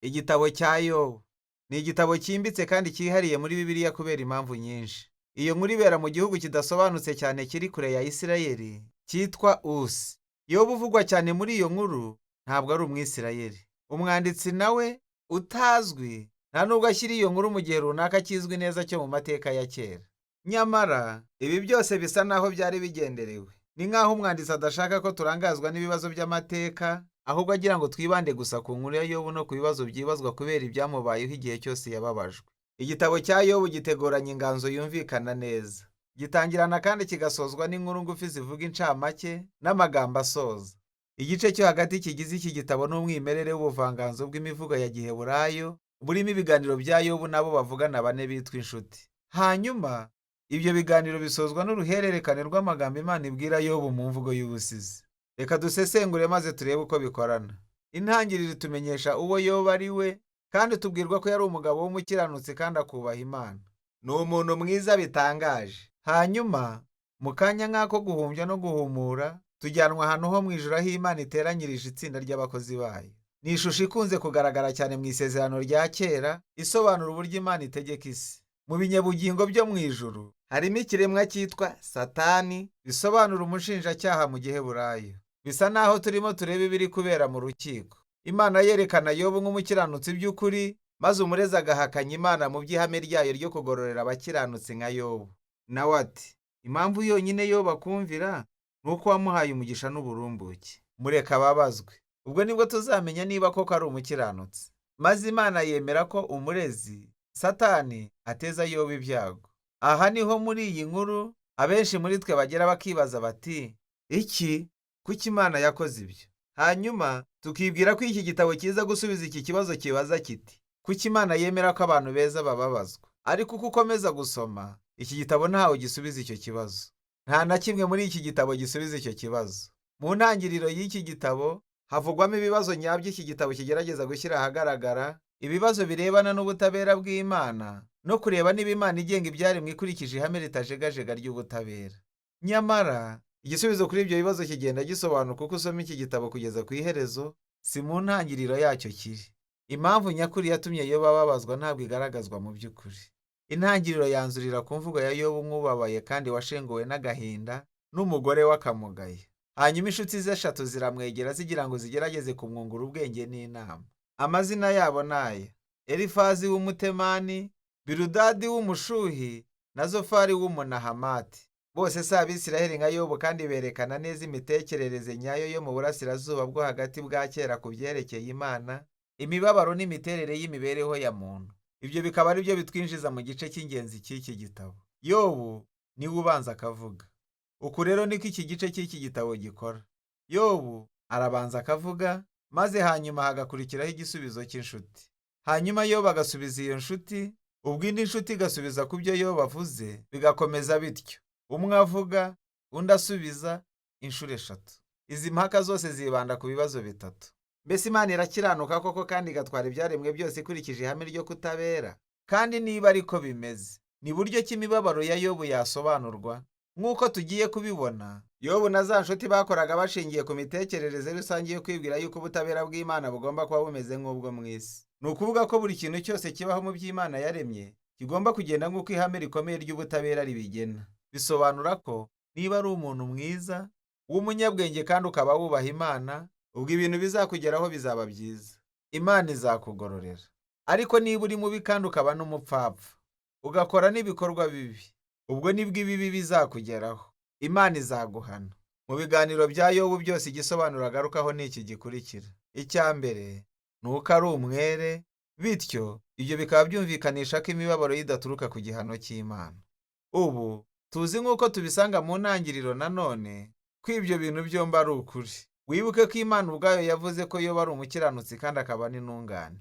Igitabo cya Yobu ni igitabo cyimbitse kandi cyihariye muri Bibiliya kubera impamvu nyinshi. Iyo nkuru ibera mu gihugu kidasobanutse cyane kiri kure ya Isirayeli cyitwa Usi. Yobu uvugwa cyane muri iyo nkuru ntabwo ari Umwisirayeli. Umwanditsi nawe utazwi nta nubwo ashyira iyo nkuru mu gihe runaka kizwi neza cyo mu mateka ya kera. Nyamara ibi byose bisa naho byari bigenderewe. Ni nk'aho umwanditsi adashaka ko turangazwa n'ibibazo by'amateka, ahubwo agira ngo twibande gusa ku nkuru ya Yobu no ku bibazo byibazwa kubera ibyamubayeho igihe cyose yababajwe. Igitabo cya Yobu giteguranye inganzo yumvikana neza. Gitangirana kandi kigasozwa n'inkuru ngufi zivuga incamake n'amagambo asoza. Igice cyo hagati kigize iki gitabo ni umwimerere w'ubuvanganzo bw'imivugo ya Giheburayo, burimo ibiganiro bya Yobu n'abo bavugana bane bitwa inshuti. Hanyuma ibyo biganiro bisozwa n'uruhererekane rw'amagambo Imana ibwira Yobu mu mvugo y'ubusizi. Reka dusesengure maze turebe uko bikorana. Intangiriro itumenyesha uwo Yobu ari we, kandi tubwirwa ko yari umugabo w'umukiranutsi kandi akubaha Imana. Ni umuntu mwiza bitangaje. Hanyuma mu kanya nk'ako guhumbya no guhumura, tujyanwa ahantu ho mu ijuru aho Imana iteranyirije itsinda ry'abakozi bayo. Ni ishusho ikunze kugaragara cyane mu isezerano rya kera, isobanura uburyo Imana itegeka isi. Mu binyabugingo byo mu ijuru harimo ikiremwa cyitwa Satani, bisobanura umushinjacyaha mu Giheburayo. Bisa naho turimo tureba ibiri kubera mu rukiko. Imana yerekana Yobu nk'umukiranutsi by'ukuri, maze umurezi agahakanya Imana mu by'ihame ryayo ryo kugororera abakiranutsi nka Yobu. Nawe ati, impamvu yonyine Yobu akumvira ni uko wamuhaye umugisha n'uburumbuke. Mureka ababazwe. Ubwo nibwo tuzamenya niba koko ari umukiranutsi. Maze Imana yemera ko umurezi Satani ateza Yobu ibyago. Aha niho muri iyi nkuru abenshi muri twe bagera bakibaza bati, iki kuki Imana yakoze ibyo? Hanyuma tukibwira ko iki gitabo kiza gusubiza iki kibazo kibaza kiti, kuki Imana yemera ko abantu beza bababazwa? Ariko uko ukomeza gusoma, iki gitabo ntaho gisubiza icyo kibazo. Nta na kimwe muri iki gitabo gisubiza icyo kibazo. Mu ntangiriro y'iki gitabo havugwamo ibibazo nyabyo iki gitabo kigerageza gushyira ahagaragara, ibibazo birebana n'ubutabera bw'Imana no kureba niba Imana igenga ibyaremwe ikurikije ihame ritajegajega ry'ubutabera. Nyamara igisubizo kuri ibyo bibazo kigenda gisobanuka uko usoma iki gitabo kugeza ku iherezo, si mu ntangiriro yacyo kiri. Impamvu nyakuri yatumye Yobu ababazwa ntabwo igaragazwa mu by'ukuri. Intangiriro yanzurira ku mvugo ya Yobu nk'ubabaye kandi washenguwe n'agahinda n'umugore w'akamugayo. Hanyuma inshuti ze eshatu ziramwegera zigira ngo zigerageze kumwungura ubwenge n'inama. Amazina yabo ni aya: Elifazi w'Umutemani, Biludadi w'Umushuhi na Zofari w'Umunahamati. Bose si Abisiraheli nka Yobu kandi berekana neza imitekerereze nyayo yo mu burasirazuba bwo hagati bwa kera ku byerekeye Imana, imibabaro n'imiterere y'imibereho ya muntu. Ibyo bikaba ari byo bitwinjiza mu gice cy'ingenzi cy'iki gitabo. Yobu niwe ubanza akavuga. Uku rero niko iki gice cy'iki gitabo gikora. Yobu arabanza akavuga, maze hanyuma hagakurikiraho igisubizo cy'inshuti. Hanyuma Yobu agasubiza iyo nshuti, ubwo indi nshuti igasubiza ku byo Yobu avuze, bigakomeza bityo. Umwe avuga, undi asubiza inshuro eshatu. Izi mpaka zose zibanda ku bibazo bitatu. Mbese Imana irakiranuka koko kandi igatwara ibyaremwe byose ikurikije ihame ryo kutabera? Kandi niba ariko bimeze, ni buryo ki imibabaro ya Yobu yasobanurwa? Nk'uko tugiye kubibona, Yobu na za nshuti bakoraga bashingiye ku mitekerereze rusange yo kwibwira yuko ubutabera bw'Imana bugomba kuba bumeze nk'ubwo mu isi. Ni ukuvuga ko buri kintu cyose kibaho mu by'Imana yaremye kigomba kugenda nk'uko ihame rikomeye ry'ubutabera ribigena. Bisobanura ko niba ari umuntu mwiza, w'umunyabwenge kandi ukaba wubaha Imana, ubwo ibintu bizakugeraho bizaba byiza. Imana izakugororera. Ariko niba uri mubi kandi ukaba n'umupfapfa, ugakora n'ibikorwa bibi, ubwo nibwo ibibi bizakugeraho. Imana izaguhana. Mu biganiro bya Yobu byose igisobanuro agarukaho ni iki gikurikira. Icya mbere ni uko ari umwere, bityo ibyo bikaba byumvikanisha ko imibabaro ye idaturuka ku gihano cy'Imana. Ubu tuzi nk'uko tubisanga mu ntangiriro nanone ko ibyo bintu byombi ari ukuri. Wibuke ko Imana ubwayo yavuze ko Yobu ari umukiranutsi kandi akaba n'intungane.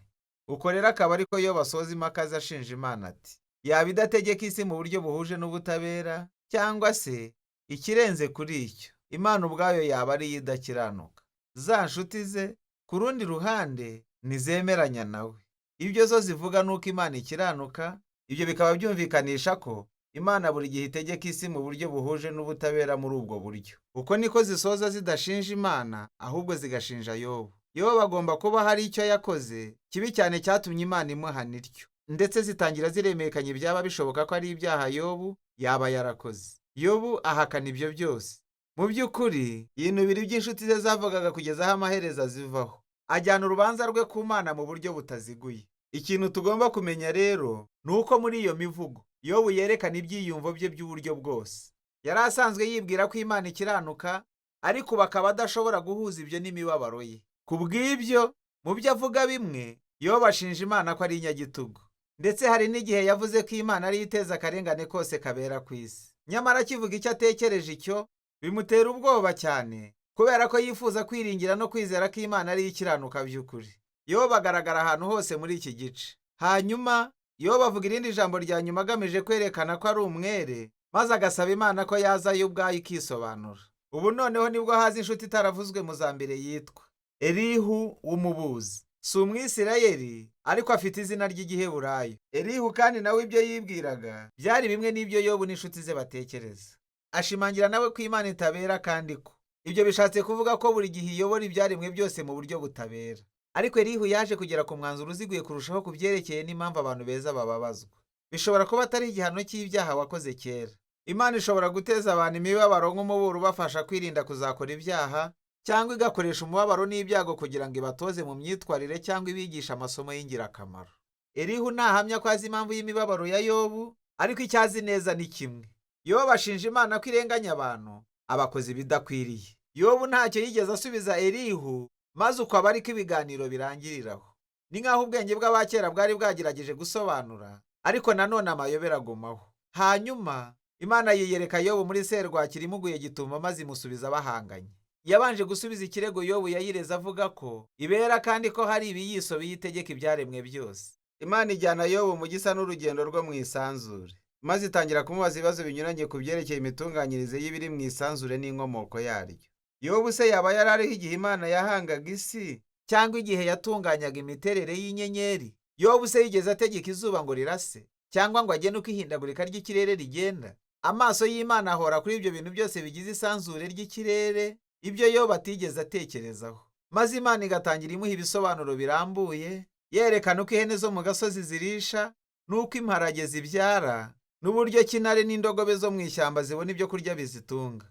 Uko rero akaba ariko Yobu asoza impaka ze ashinja Imana ati, yaba idategeka isi mu buryo buhuje n'ubutabera, cyangwa se ikirenze kuri icyo, Imana ubwayo yaba ariyo idakiranuka. Za nshuti ze ku rundi ruhande ntizemeranya nawe. Ibyo zo zivuga nuko Imana ikiranuka, ibyo bikaba byumvikanisha ko Imana buri gihe itegeka isi mu buryo buhuje n'ubutabera muri ubwo buryo. Uko niko zisoza zidashinja Imana, ahubwo zigashinja Yobu. yobu agomba kuba hari icyo yakoze kibi cyane cyatumye imana imuhana ityo, ndetse zitangira ziremekanye byaba bishoboka ko ari ibyaha yobu yaba yarakoze. Yobu ahakana ibyo byose. Mu by'ukuri yinubira iby'inshuti ze zavugaga kugeza aho amaherezo azivaho. Ajyana urubanza rwe ku Mana mu buryo butaziguye. Ikintu tugomba kumenya rero ni uko muri iyo mivugo yobu yerekana ibyiyumvo bye by'uburyo bwose. Yari asanzwe yibwira ko Imana ikiranuka, ariko ubu akaba adashobora guhuza ibyo n'imibabaro ye. Ku bw'ibyo mu byo avuga bimwe yobu ashinja Imana ko ari inyagitugu, ndetse hari n'igihe yavuze ko Imana ariyo iteza akarengane kose kabera ku isi. Nyamara akivuga icyo atekereje icyo bimutera ubwoba cyane, kubera ko yifuza kwiringira no kwizera ko Imana ariyo ikiranuka by'ukuri. Yobu agaragara ahantu hose muri iki gice. Hanyuma Yobu avuga irindi jambo rya nyuma agamije kwerekana ko ari umwere, maze agasaba Imana ko yaza yo ubwayo ikisobanura. Ubu noneho nibwo haza inshuti itaravuzwe mu za mbere yitwa Elihu w'umubuzi. Si Umwisirayeli, ariko afite izina ry'Igiheburayo. Elihu kandi nawe ibyo yibwiraga byari bimwe n'ibyo Yobu n'inshuti ze batekereza. Ashimangira nawe ko Imana itabera, kandi ko ibyo bishatse kuvuga ko buri gihe iyobora ibyaremwe byose mu buryo butabera. Ariko Elihu yaje kugera ku mwanzuro uziguye kurushaho ku byerekeye n'impamvu abantu beza bababazwa. Bishobora kuba atari igihano cy'ibyaha wakoze kera. Imana ishobora guteza abantu imibabaro nk'umuburo ubafasha kwirinda kuzakora ibyaha, cyangwa igakoresha umubabaro n'ibyago kugira ngo ibatoze mu myitwarire cyangwa ibigisha amasomo y'ingirakamaro. Elihu ntahamya ko azi impamvu y'imibabaro ya Yobu, ariko icyo azi neza ni kimwe: Yobu ashinja Imana ko irenganya abantu abakoze ibidakwiriye. Yobu ntacyo yigeze asubiza Elihu, maze uko aba ariko ibiganiro birangiriraho. Ni nk'aho ubwenge bw'abakera bwari bwagerageje gusobanura, ariko nanone amayobera agumaho. Hanyuma Imana yiyereka Yobu muri serwakira imuguye gitumo, maze imusubiza bahanganye. Yabanje gusubiza ikirego Yobu yayireze avuga ko ibera kandi ko hari ibiyiso biyitegeka ibyaremwe byose. Imana ijyana Yobu mu gisa n'urugendo rwo mu isanzure, maze itangira kumubaza ibibazo binyuranye ku byerekeye imitunganyirize y'ibiri mu isanzure n'inkomoko yaryo. Yobu se yaba yari ariho igihe Imana yahangaga isi, cyangwa igihe yatunganyaga imiterere y'inyenyeri? Yobu se yigeze ategeka izuba ngo rirase, cyangwa ngo agene uko ihindagurika ry'ikirere rigenda? Amaso y'Imana ahora kuri ibyo bintu byose bigize isanzure ry'ikirere, ibyo Yobu atigeze atekerezaho. Maze Imana igatangira imuha ibisobanuro birambuye, yerekana uko ihene zo mu gasozi zirisha, n'uko imparage zibyara, n'uburyo cy'intare n'indogobe zo mu ishyamba zibona ibyo kurya bizitunga.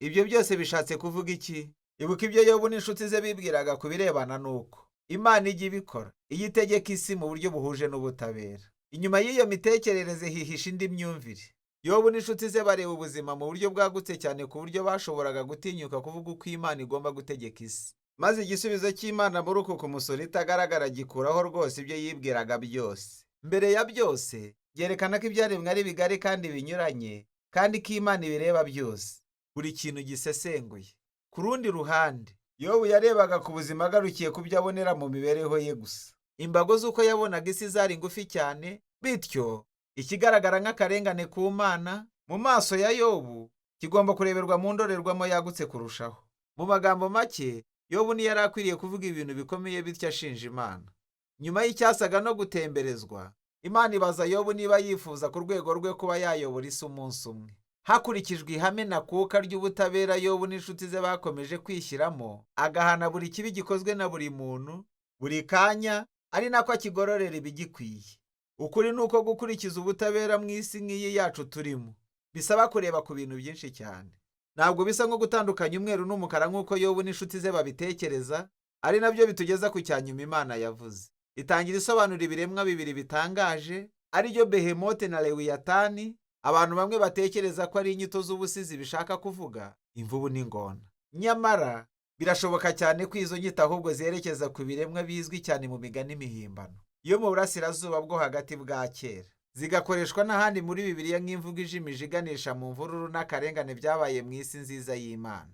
Ibyo byose bishatse kuvuga iki? Ibuka ibyo Yobu n'inshuti ze bibwiraga ku birebana n'uko Imana ijya ibikora, iyo itegeka isi mu buryo buhuje n'ubutabera. Inyuma y'iyo mitekerereze hihisha indi myumvire. Yobu n'inshuti ze bareba ubuzima mu buryo bwagutse cyane ku buryo bashoboraga gutinyuka kuvuga uko Imana igomba gutegeka isi. Maze igisubizo cy'Imana muri uku kumusura itagaragara gikuraho rwose ibyo yibwiraga byose. Mbere ya byose, byerekana ko ibyaremwe ari bigari kandi binyuranye, kandi ko Imana ibireba byose, buri kintu gisesenguye. Ku rundi ruhande, Yobu yarebaga ku buzima agarukiye ku byo abonera mu mibereho ye gusa. Imbago z'uko yabonaga isi zari ngufi cyane, bityo ikigaragara nk'akarengane ku Mana mu maso ya Yobu kigomba kureberwa mu ndorerwamo yagutse kurushaho. Mu magambo make, Yobu ntiyari akwiriye kuvuga ibintu bikomeye bityo ashinja Imana. Nyuma y'icyasaga no gutemberezwa, Imana ibaza Yobu niba yifuza ku rwego rwe kuba yayobora isi umunsi umwe. Hakurikijwe ihame nakuka ry'ubutabera Yobu n'inshuti ze bakomeje kwishyiramo, agahana buri kibi gikozwe na buri muntu, buri kanya, ari nako akigororera ibigikwiye. Ukuri ni uko gukurikiza ubutabera mu isi nk'iyi yacu turimo bisaba kureba ku bintu byinshi cyane. Ntabwo bisa nko gutandukanya umweru n'umukara nk'uko Yobu n'inshuti ze babitekereza, ari nabyo bitugeza ku cyanyuma Imana yavuze. Itangira isobanura ibiremwa bibiri bitangaje, ari byo Behemote na Lewiyatani, abantu bamwe batekereza ko ari inyito z'ubusizi bishaka kuvuga imvubu n'ingona. Nyamara birashoboka cyane ko izo nyito ahubwo zerekeza ku biremwa bizwi cyane mu migani mihimbano yo mu burasirazuba bwo hagati bwa kera, zigakoreshwa n'ahandi muri Bibiliya nk'imvugo ijimije iganisha mu mvururu n'akarengane byabaye mu isi nziza y'Imana.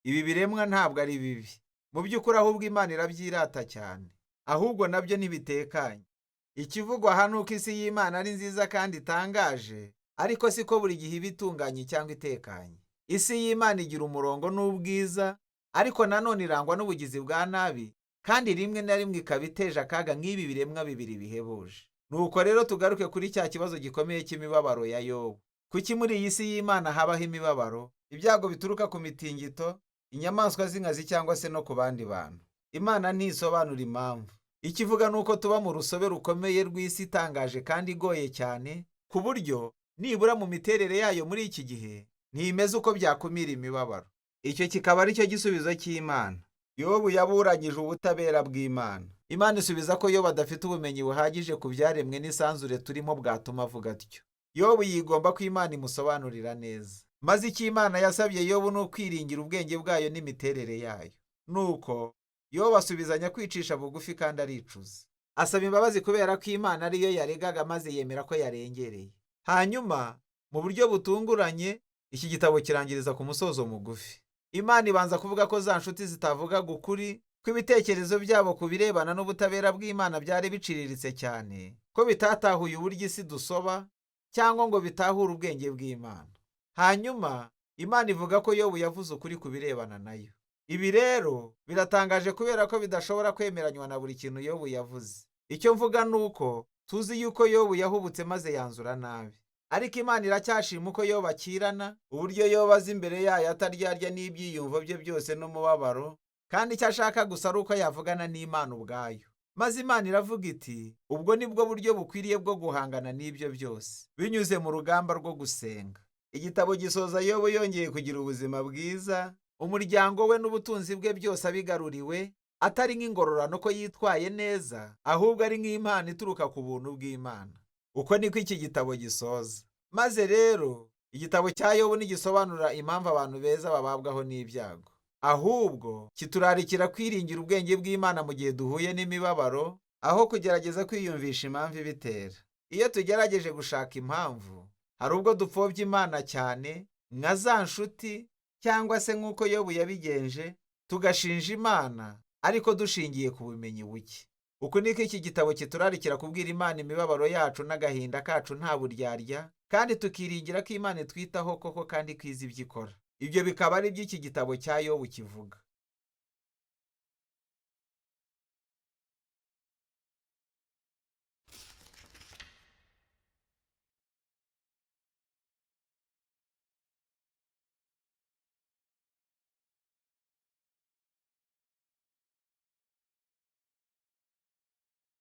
Ibi biremwa ntabwo ari bibi, mu by'ukuri ahubwo Imana irabyirata cyane, ahubwo nabyo ntibitekanye. Ikivugwa aha ni uko isi y'Imana ari nziza kandi itangaje, ariko siko buri gihe iba itunganye cyangwa itekanye. Isi y'Imana igira umurongo n'ubwiza, ariko nanone irangwa n'ubugizi bwa nabi, kandi rimwe na rimwe ikaba iteje akaga nk'ibi biremwa bibiri bihebuje. Nuko rero tugaruke kuri cya kibazo gikomeye cy'imibabaro ya Yobu. Kuki muri iyi si y'Imana habaho imibabaro, ibyago bituruka ku mitingito, inyamaswa z'inkazi cyangwa se no ku bandi bantu? Imana ntisobanura impamvu. Icyo ivuga ni uko tuba mu rusobe rukomeye rw'isi itangaje kandi igoye cyane, ku buryo nibura mu miterere yayo muri iki gihe ntimeze uko byakumira imibabaro. Icyo kikaba ari cyo gisubizo cy'Imana. Yobu yaburanyije ubutabera bw'Imana. Imana isubiza ko Yobu adafite ubumenyi buhagije ku byaremwe n'isanzure turimo bwatuma avuga atyo. Yobu yigomba ko Imana imusobanurira neza. Maze icyo Imana yasabye Yobu ni ukwiringira ubwenge bwayo n'imiterere yayo. Nuko Yobu asubizanya kwicisha bugufi kandi aricuza. Asaba imbabazi kubera ko Imana ariyo yaregaga maze yemera ko yarengereye. Hanyuma, mu buryo butunguranye, iki gitabo kirangiriza ku musozo mugufi. Imana ibanza kuvuga ko za nshuti zitavugaga ukuri, ko ibitekerezo byabo ku birebana n'ubutabera bw'Imana byari biciriritse cyane, ko bitatahuye uburyo isi dusoba, cyangwa ngo bitahure ubwenge bw'Imana. Hanyuma, Imana ivuga ko Yobu yavuze ukuri ku birebana nayo. Ibi rero biratangaje kubera ko bidashobora kwemeranywa na buri kintu Yobu yavuze. Icyo mvuga ni uko tuzi yuko Yobu yahubutse maze yanzura nabi. Ariko Imana iracyashima uko Yobu akirana, uburyo Yobu aza imbere yayo ataryarya n'ibyiyumvo bye byose n'umubabaro, kandi icyo ashaka gusa ari uko yavugana n'Imana ubwayo. Maze Imana iravuga iti, ubwo ni bwo buryo bukwiriye bwo guhangana n'ibyo byose, binyuze mu rugamba rwo gusenga. Igitabo gisoza Yobu yongeye kugira ubuzima bwiza, umuryango we n'ubutunzi bwe byose abigaruriwe, atari nk'ingororano ko yitwaye neza, ahubwo ari nk'impano ituruka ku buntu bw'Imana. Uko niko iki gitabo gisoza. Maze rero, igitabo cya Yobu ntigisobanura impamvu abantu beza bababwaho n'ibyago. Ahubwo, kiturarikira kwiringira ubwenge bw'Imana mu gihe duhuye n'imibabaro, aho kugerageza kwiyumvisha impamvu ibitera. Iyo tugerageje gushaka impamvu, hari ubwo dupfobya Imana cyane, nka za nshuti, cyangwa se nk'uko Yobu yabigenje, tugashinja Imana, ariko dushingiye ku bumenyi buke. Uku niko iki gitabo kiturarikira kubwira Imana imibabaro yacu n'agahinda kacu nta buryarya, kandi tukiringira ko Imana itwitaho koko kandi ko izi ibyo ikora. Ibyo bikaba ari by'iki gitabo cya Yobu kivuga.